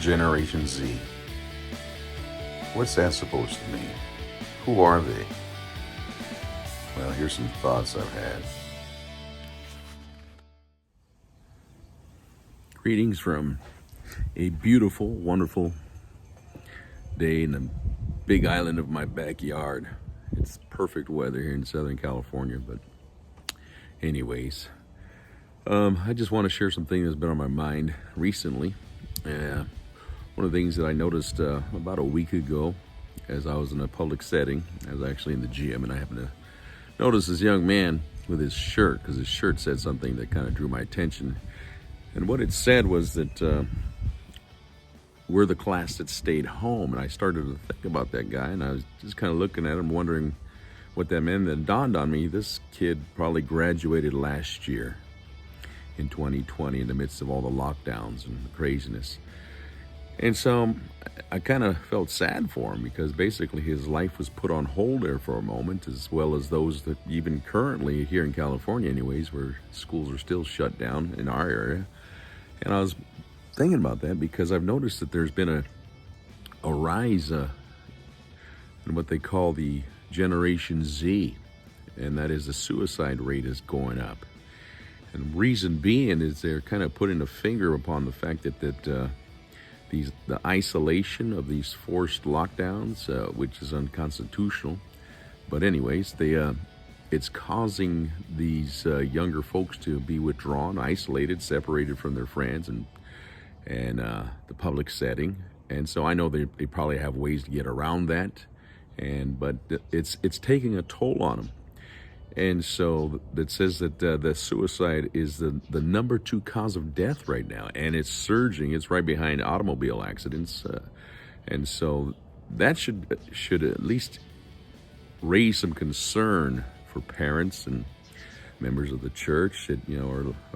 Generation Z. What's that supposed to mean? Who are they? Well, here's some thoughts I've had. Greetings from a beautiful, wonderful day in the big island of my backyard. It's perfect weather here in Southern California, but anyways, I just want to share something that's been on my mind recently. One of the things that I noticed about a week ago as I was in a public setting, I was actually in the gym, and I happened to notice this young man with his shirt, because his shirt said something that kind of drew my attention. And what it said was that we're the class that stayed home. And I started to think about that guy, and I was just kind of looking at him, wondering what that meant. Then it dawned on me, this kid probably graduated last year in 2020 in the midst of all the lockdowns and the craziness. And so I kind of felt sad for him, because basically his life was put on hold there for a moment, as well as those that even currently here in California anyways, where schools are still shut down in our area. And I was thinking about that because I've noticed that there's been a rise in what they call the Generation Z, and that is the suicide rate is going up. And the reason being is they're kind of putting a finger upon the fact that the isolation of these forced lockdowns, which is unconstitutional. But anyways, it's causing these younger folks to be withdrawn, isolated, separated from their friends and the public setting. And so I know they probably have ways to get around that, but it's taking a toll on them. And so it says that the suicide is the number 2 cause of death right now, and it's surging. It's right behind automobile accidents, and so that should at least raise some concern for parents and members of the church that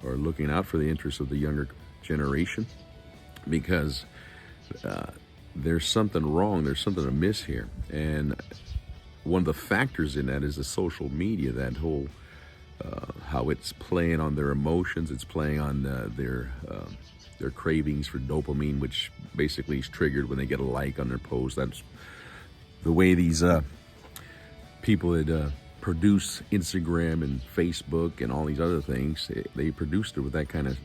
are looking out for the interests of the younger generation, because there's something wrong. There's something amiss here, and one of the factors in that is the social media, that whole how it's playing on their emotions. It's playing on their cravings for dopamine, which basically is triggered when they get a like on their post. That's the way these people that produce Instagram and Facebook and all these other things, they produced it with that kind of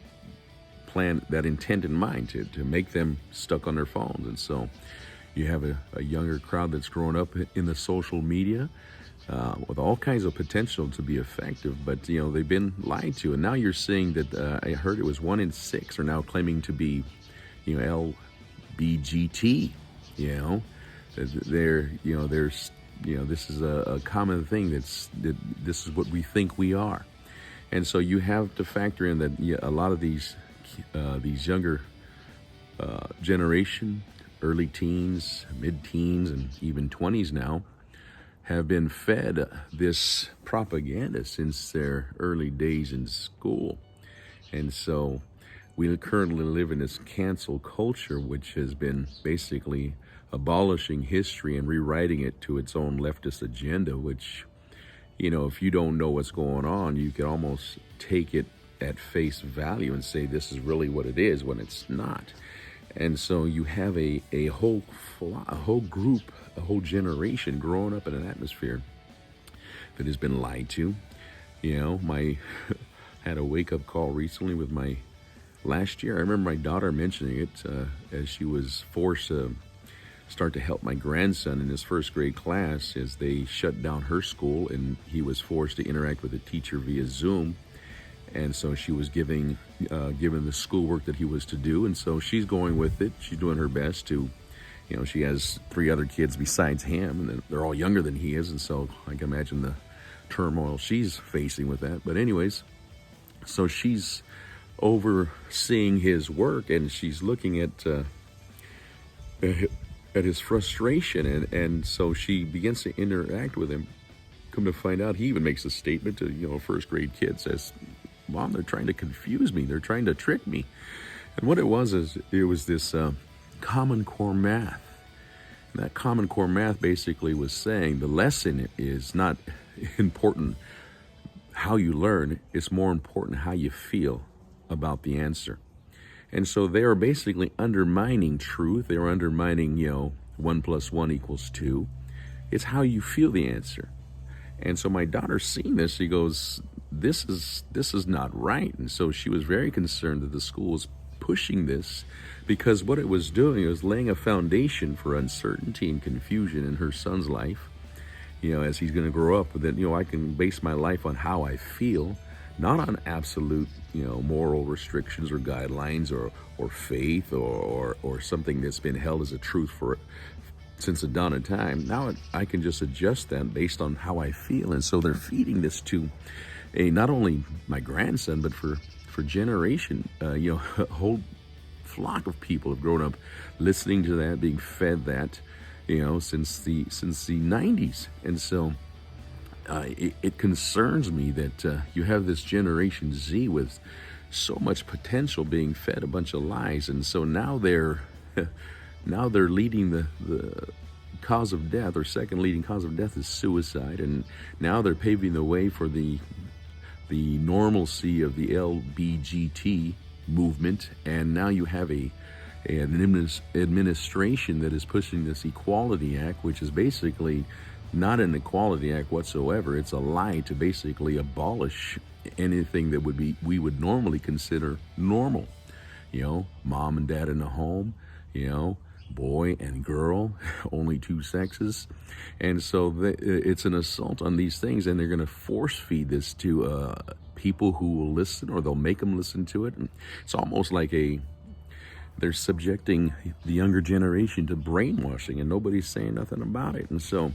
plan, that intent in mind, to make them stuck on their phones. And so you have a younger crowd that's grown up in the social media with all kinds of potential to be effective, but they've been lied to. And now you're seeing that I heard it was 1 in 6 are now claiming to be LBGT. This is a common thing. This is what we think we are. And so you have to factor in that a lot of these younger generation, early teens, mid-teens, and even 20s now, have been fed this propaganda since their early days in school. And so we currently live in this cancel culture, which has been basically abolishing history and rewriting it to its own leftist agenda, which, if you don't know what's going on, you can almost take it at face value and say this is really what it is, when it's not. And so you have a whole group, a whole generation growing up in an atmosphere that has been lied to. I had a wake-up call recently with last year. I remember my daughter mentioning it as she was forced to start to help my grandson in his first grade class as they shut down her school, and he was forced to interact with a teacher via Zoom. And so she was given the schoolwork that he was to do, and so she's going with it. She's doing her best to, she has 3 other kids besides him, and they're all younger than he is, and so I can imagine the turmoil she's facing with that. But anyways, so she's overseeing his work, and she's looking at his frustration, and so she begins to interact with him. Come to find out, he even makes a statement to a first grade kid, says, "Mom, they're trying to confuse me. They're trying to trick me." And what it was is it was this Common Core math. And that Common Core math basically was saying the lesson is not important how you learn, it's more important how you feel about the answer. And so they are basically undermining truth. They're undermining, 1 + 1 = 2. It's how you feel the answer. And so my daughter seeing this, she goes, this is not right. And so she was very concerned that the school was pushing this, because what it was doing was laying a foundation for uncertainty and confusion in her son's life, as he's going to grow up. That, I can base my life on how I feel, not on absolute, moral restrictions or guidelines or faith or something that's been held as a truth since the dawn of time. Now I can just adjust that based on how I feel. And so they're feeding this to not only my grandson, but for generation, a whole flock of people have grown up listening to that, being fed that, since the 90s. And so it concerns me that you have this Generation Z with so much potential being fed a bunch of lies. And so now they're leading the cause of death, or second leading cause of death is suicide. And now they're paving the way for the normalcy of the LBGT movement. And now you have an administration that is pushing this Equality Act, which is basically not an Equality Act whatsoever. It's a lie to basically abolish anything that we would normally consider normal. Mom and dad in the home, boy and girl, only two sexes. And so it's an assault on these things, and they're going to force feed this to people who will listen, or they'll make them listen to it. And it's almost like they're subjecting the younger generation to brainwashing, and nobody's saying nothing about it. And so,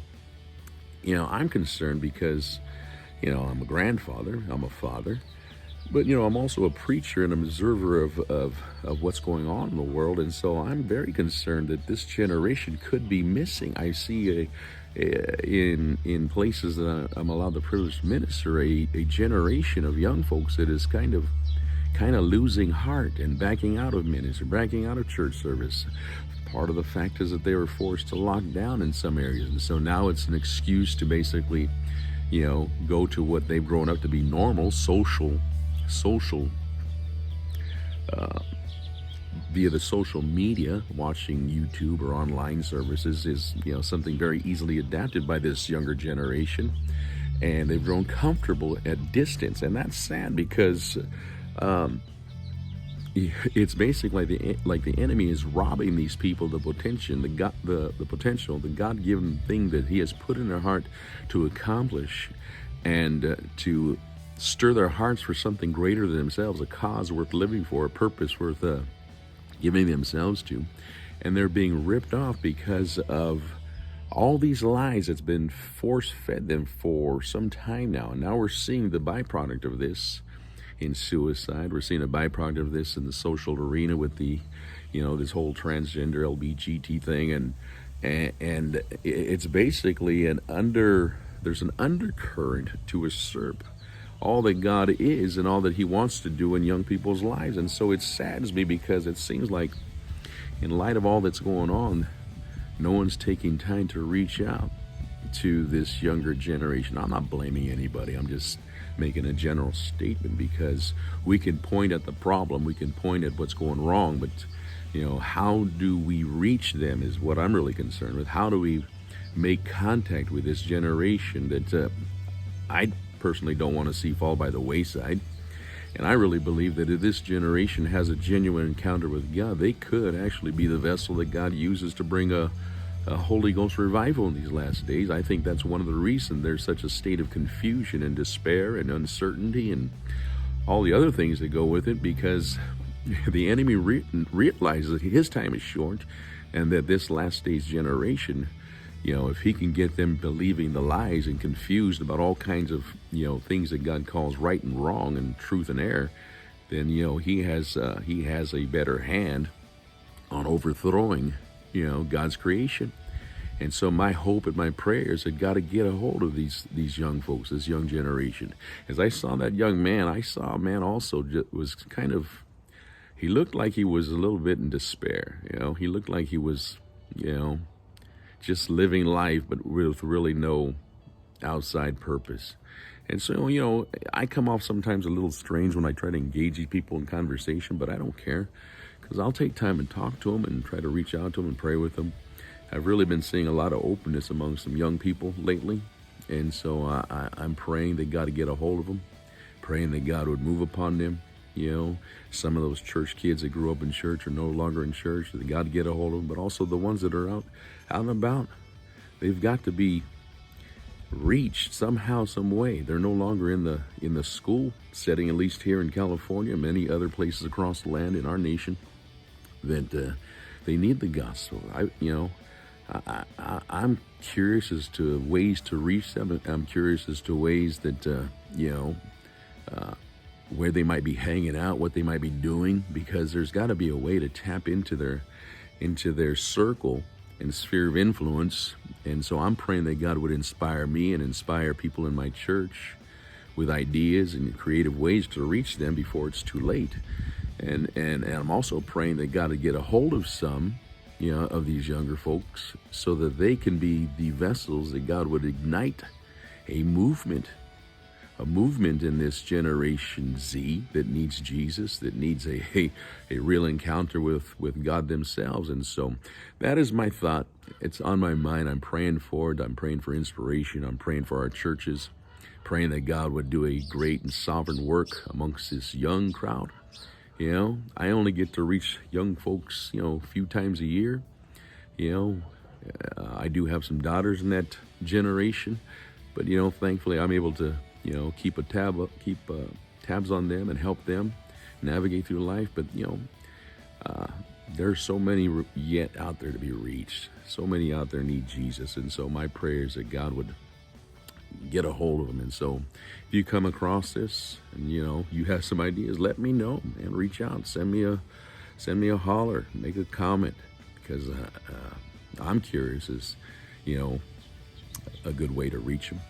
I'm concerned because, I'm a grandfather, I'm a father, but, I'm also a preacher and an observer of what's going on in the world. And so I'm very concerned that this generation could be missing. I see in places that I'm allowed the privilege to minister, a generation of young folks that is kind of losing heart and backing out of ministry, backing out of church service. Part of the fact is that they were forced to lock down in some areas. And so now it's an excuse to basically, go to what they've grown up to be normal, social via the social media. Watching YouTube or online services is something very easily adapted by this younger generation, and they've grown comfortable at distance. And that's sad, because it's basically like the enemy is robbing these people the potential, the God-given thing that He has put in their heart to accomplish, and to stir their hearts for something greater than themselves, a cause worth living for, a purpose worth giving themselves to. And they're being ripped off because of all these lies that's been force-fed them for some time now. And now we're seeing the byproduct of this in suicide. We're seeing a byproduct of this in the social arena with the, this whole transgender LBGT thing. And it's basically there's an undercurrent to usurp all that God is and all that He wants to do in young people's lives. And so it saddens me, because it seems like, in light of all that's going on, no one's taking time to reach out to this younger generation. I'm not blaming anybody. I'm just making a general statement, because we can point at the problem, we can point at what's going wrong, but how do we reach them is what I'm really concerned with. How do we make contact with this generation that I personally don't want to see fall by the wayside? And I really believe that if this generation has a genuine encounter with God, they could actually be the vessel that God uses to bring a Holy Ghost revival in these last days. I think that's one of the reasons there's such a state of confusion and despair and uncertainty and all the other things that go with it, because the enemy realizes that his time is short, and that this last days generation, if he can get them believing the lies and confused about all kinds of, things that God calls right and wrong and truth and error, then, he has a better hand on overthrowing, God's creation. And so my hope and my prayer is that God to get a hold of these young folks, this young generation. As I saw that young man, I saw a man also was kind of, he looked like he was a little bit in despair. He looked like he was, just living life, but with really no outside purpose. And so, I come off sometimes a little strange when I try to engage these people in conversation, but I don't care. because I'll take time and talk to them and try to reach out to them and pray with them. I've really been seeing a lot of openness among some young people lately, and so I'm praying that God would get a hold of them, praying that God would move upon them. You know, some of those church kids that grew up in church are no longer in church, that God would get a hold of them, but also the ones that are out and about. They've got to be reached somehow, some way. They're no longer in the school setting, at least here in California, many other places across the land in our nation, that they need the gospel. I'm curious as to ways to reach them. I'm curious as to ways that where they might be hanging out, what they might be doing, because there's got to be a way to tap into their circle and sphere of influence. And so I'm praying that God would inspire me and inspire people in my church with ideas and creative ways to reach them before it's too late. And I'm also praying that God would get a hold of some, of these younger folks, so that they can be the vessels that God would ignite a movement in this Generation Z that needs Jesus, that needs a real encounter with God themselves. And so that is my thought. It's on my mind. I'm praying for it. I'm praying for inspiration. I'm praying for our churches, praying that God would do a great and sovereign work amongst this young crowd. I only get to reach young folks, a few times a year. I do have some daughters in that generation, but thankfully I'm able to keep tabs on them and help them navigate through life. But there's so many yet out there to be reached. So many out there need Jesus, and so my prayer is that God would get a hold of them. And so if you come across this and you have some ideas, let me know and reach out. Send me a holler, make a comment, because I'm curious as a good way to reach them.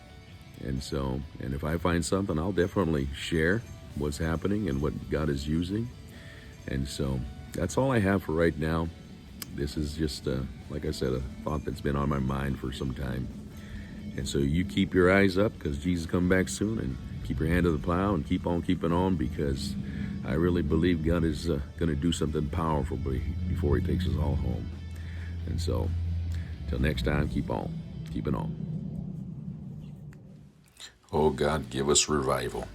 And if I find something, I'll definitely share what's happening and what God is using. And so that's all I have for right now. This is just, like I said, a thought that's been on my mind for some time. And so you keep your eyes up, because Jesus is coming back soon, and keep your hand to the plow and keep on keeping on, because I really believe God is going to do something powerful before he takes us all home. And so till next time, keep on keeping on. Oh God, give us revival.